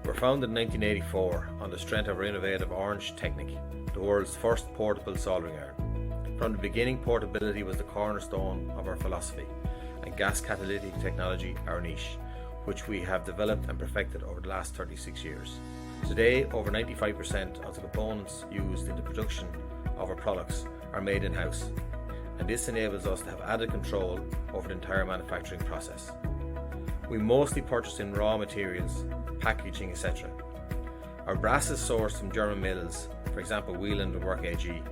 We're founded in 1984 on the strength of our innovative Orange technique, the world's first portable soldering iron. From the beginning, portability was the cornerstone of our philosophy, and gas catalytic technology our niche, which we have developed and perfected over the last 36 years. Today, over 95% of the components used in the production of our products are made in-house, and this enables us to have added control over the entire manufacturing process. We mostly purchase in raw materials, packaging, etc. Our brass is sourced from German mills, for example Wieland and Work AG,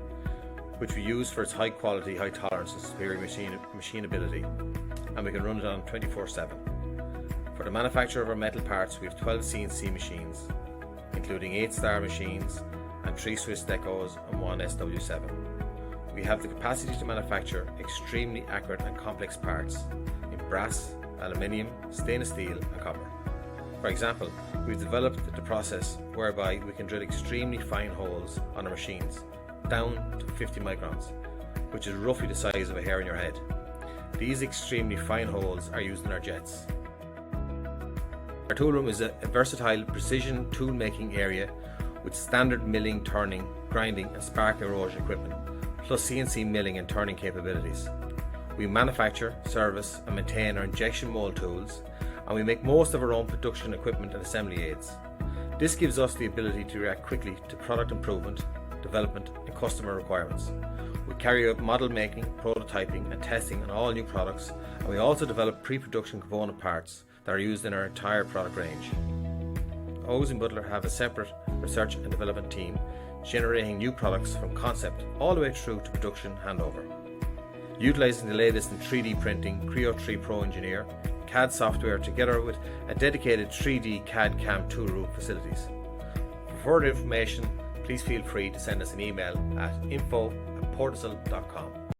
which we use for its high quality, high tolerance and superior machinability, and we can run it on 24/7. For the manufacture of our metal parts, we have 12 CNC machines, including 8-star machines and 3 Swiss Decos and 1 SW7. We have the capacity to manufacture extremely accurate and complex parts in brass, aluminium, stainless steel and copper. For example, we've developed the process whereby we can drill extremely fine holes on our machines, down to 50 microns, which is roughly the size of a hair in your head. These extremely fine holes are used in our jets. Our toolroom is a versatile precision tool making area with standard milling, turning, grinding and spark erosion equipment, plus CNC milling and turning capabilities. We manufacture, service and maintain our injection mold tools, and we make most of our own production equipment and assembly aids. This gives us the ability to react quickly to product improvement, development and customer requirements. We carry out model making, prototyping and testing on all new products, and we also develop pre-production component parts that are used in our entire product range. Owes & Butler have a separate research and development team generating new products from concept all the way through to production handover. Utilising the latest in 3D printing, Creo 3 Pro Engineer, CAD software together with a dedicated 3D CAD CAM tool room facilities. For further information, please feel free to send us an email at info@portasol.com.